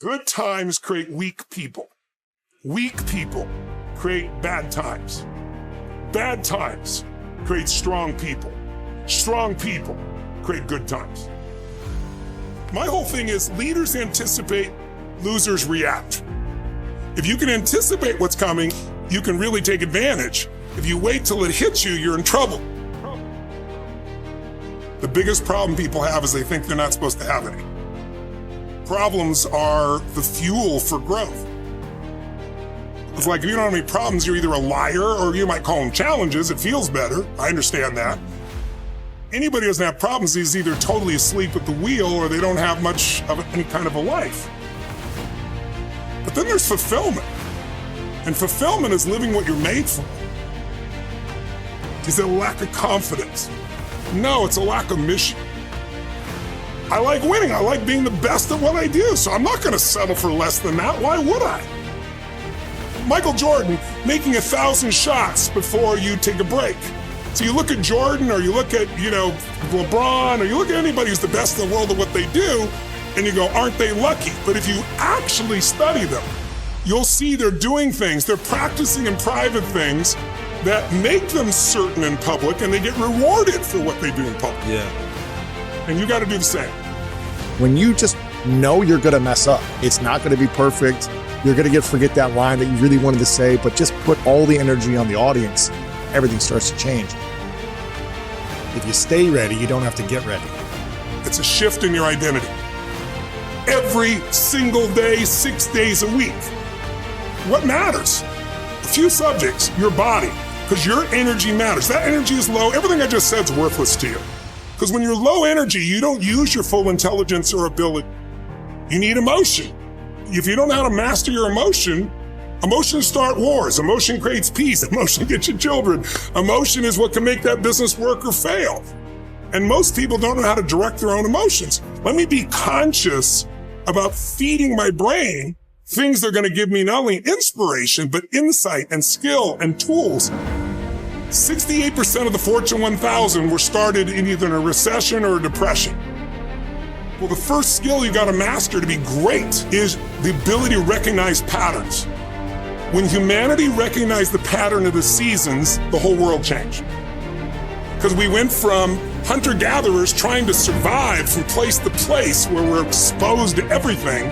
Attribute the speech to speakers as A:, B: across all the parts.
A: Good times create weak people. Weak people create bad times. Bad times create strong people. Strong people create good times. My whole thing is leaders anticipate, losers react. If you can anticipate what's coming, you can really take advantage. If you wait till it hits you, you're in trouble. The biggest problem people have is they think they're not supposed to have any. Problems are the fuel for growth. It's like if you don't have any problems, you're either a liar or you might call them challenges. It feels better. I understand that. Anybody who doesn't have problems is either totally asleep at the wheel or they don't have much of any kind of a life. But then there's fulfillment. And fulfillment is living what you're made for. Is it a lack of confidence? No, it's a lack of mission. I like winning. I like being the best at what I do, so I'm not going to settle for less than that. Why would I? Michael Jordan making 1,000 shots before you take a break. So you look at Jordan or you look at, LeBron or you look at anybody who's the best in the world at what they do and you go, aren't they lucky? But if you actually study them, you'll see they're doing things, they're practicing in private things that make them certain in public and they get rewarded for what they do in public.
B: Yeah.
A: And you got to do the same.
C: When you just know you're going to mess up, it's not going to be perfect. You're going to forget that line that you really wanted to say, but just put all the energy on the audience. Everything starts to change. If you stay ready, you don't have to get ready.
A: It's a shift in your identity. Every single day, 6 days a week. What matters? A few subjects, your body, because your energy matters. That energy is low. Everything I just said is worthless to you. Because when you're low energy, you don't use your full intelligence or ability. You need emotion. If you don't know how to master your emotions start wars. Emotion creates peace. Emotion gets you children. Emotion is what can make that business work or fail. And most people don't know how to direct their own emotions. Let me be conscious about feeding my brain things that are going to give me not only inspiration, but insight and skill and tools. 68% of the Fortune 1000 were started in either a recession or a depression. Well, the first skill you got to master to be great is the ability to recognize patterns. When humanity recognized the pattern of the seasons, the whole world changed. Because we went from hunter-gatherers trying to survive from place to place where we're exposed to everything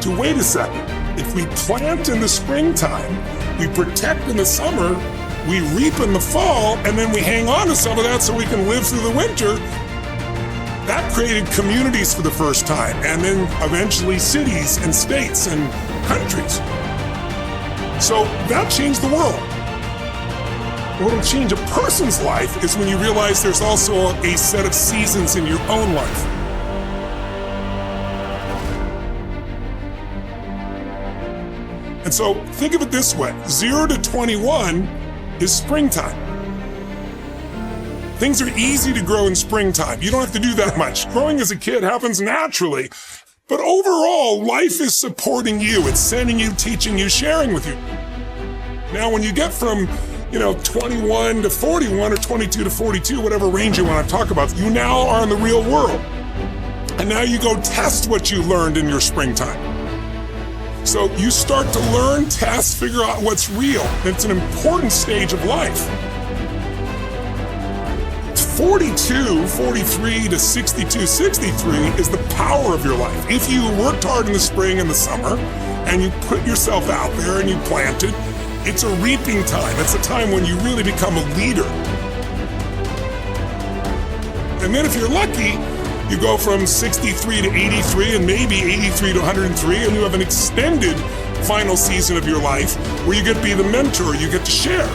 A: to wait a second. If we plant in the springtime, we protect in the summer, we reap in the fall, and then we hang on to some of that so we can live through the winter. That created communities for the first time, and then eventually cities and states and countries. So that changed the world. What will change a person's life is when you realize there's also a set of seasons in your own life. And so think of it this way, 0 to 21 is springtime. Things are easy to grow in springtime. You don't have to do that much. Growing as a kid happens naturally. But overall, life is supporting you. It's sending you, teaching you, sharing with you. Now, when you get from 21 to 41 or 22 to 42, whatever range you want to talk about, you now are in the real world. And now you go test what you learned in your springtime. So you start to learn, test, figure out what's real. It's an important stage of life. 42, 43 to 62, 63 is the power of your life. If you worked hard in the spring and the summer and you put yourself out there and you planted, it's a reaping time. It's a time when you really become a leader. And then if you're lucky, you go from 63 to 83 and maybe 83 to 103 and you have an extended final season of your life where you get to be the mentor, you get to share.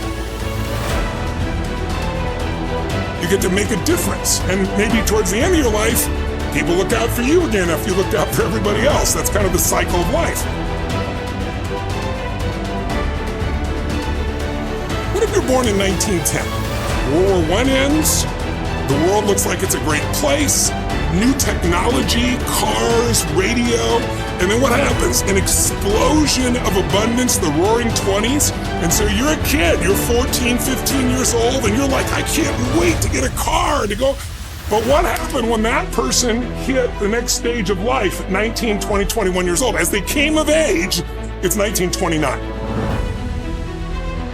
A: You get to make a difference. And maybe towards the end of your life, people look out for you again after you looked out for everybody else. That's kind of the cycle of life. What if you're born in 1910? World War I ends, the world looks like it's a great place, new technology, cars, radio, and then what happens? An explosion of abundance, the roaring 20s. And so you're a kid, you're 14, 15 years old, and you're like, I can't wait to get a car, to go. But what happened when that person hit the next stage of life at 19, 20, 21 years old? As they came of age, it's 1929.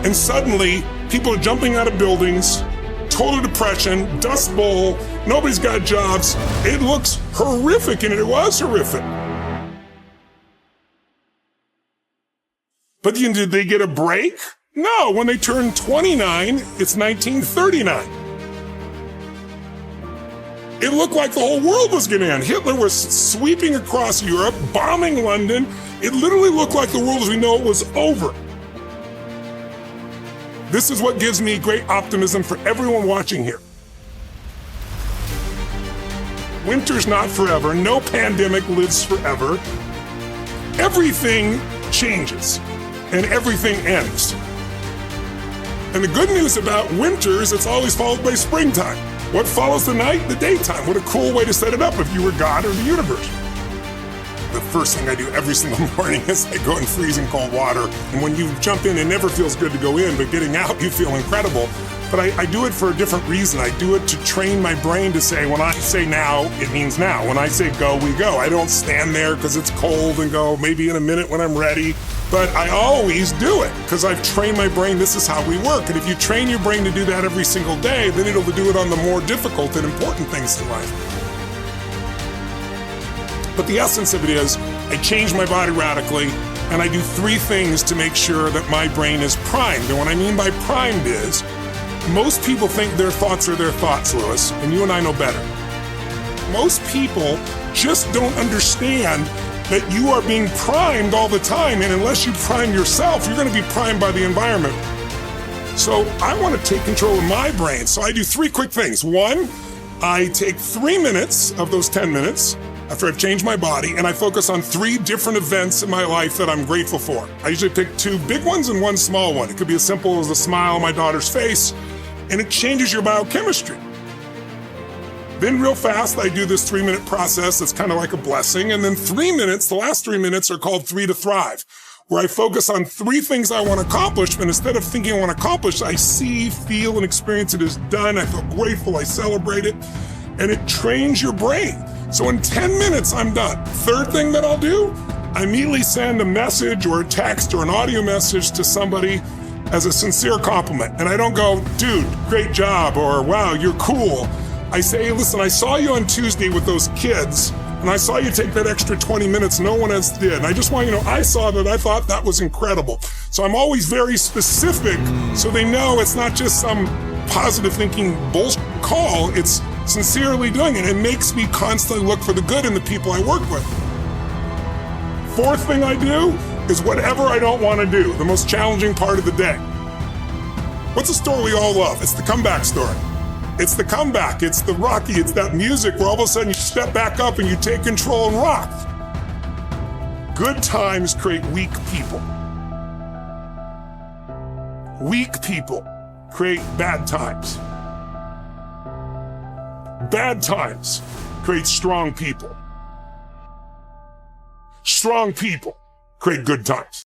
A: And suddenly, people are jumping out of buildings, total depression, dust bowl, nobody's got jobs. It looks horrific, and it was horrific. But did they get a break? No, when they turned 29, it's 1939. It looked like the whole world was going to end. Hitler was sweeping across Europe, bombing London. It literally looked like the world as we know it was over. This is what gives me great optimism for everyone watching here. Winter's not forever. No pandemic lives forever. Everything changes and everything ends. And the good news about winter is it's always followed by springtime. What follows the night? The daytime. What a cool way to set it up if you were God or the universe. The first thing I do every single morning is I go in freezing cold water. And when you jump in, it never feels good to go in, but getting out, you feel incredible. But I do it for a different reason. I do it to train my brain to say, when I say now, it means now. When I say go, we go. I don't stand there because it's cold and go maybe in a minute when I'm ready. But I always do it because I've trained my brain. This is how we work. And if you train your brain to do that every single day, then it'll do it on the more difficult and important things in life. But the essence of it is I change my body radically, and I do 3 things to make sure that my brain is primed. And what I mean by primed is most people think their thoughts are their thoughts, Lewis, and you and I know better. Most people just don't understand that you are being primed all the time, and unless you prime yourself, you're going to be primed by the environment. So I want to take control of my brain. So I do 3 quick things. 1, I take 3 minutes of those 10 minutes after I've changed my body, and I focus on 3 different events in my life that I'm grateful for. I usually pick 2 big ones and 1 small one. It could be as simple as a smile on my daughter's face, and it changes your biochemistry. Then real fast, I do this 3-minute process that's kind of like a blessing. And then 3 minutes, the last 3 minutes are called 3 to Thrive, where I focus on 3 things I want to accomplish. And instead of thinking I want to accomplish, I see, feel, and experience it as done. I feel grateful, I celebrate it, and it trains your brain. So in 10 minutes, I'm done. 3rd thing that I'll do, I immediately send a message or a text or an audio message to somebody as a sincere compliment. And I don't go, dude, great job, or wow, you're cool. I say, listen, I saw you on Tuesday with those kids, and I saw you take that extra 20 minutes no one else did. And I just want you to know, I saw that, I thought that was incredible. So I'm always very specific so they know it's not just some positive thinking bullshit call, it's sincerely doing it. It makes me constantly look for the good in the people I work with. 4th thing I do is whatever I don't want to do, the most challenging part of the day. What's a story we all love? It's the comeback story. It's the comeback, it's the Rocky, it's that music where all of a sudden you step back up and you take control and rock. Good times create weak people. Weak people create bad times. Bad times create strong people. Strong people create good times.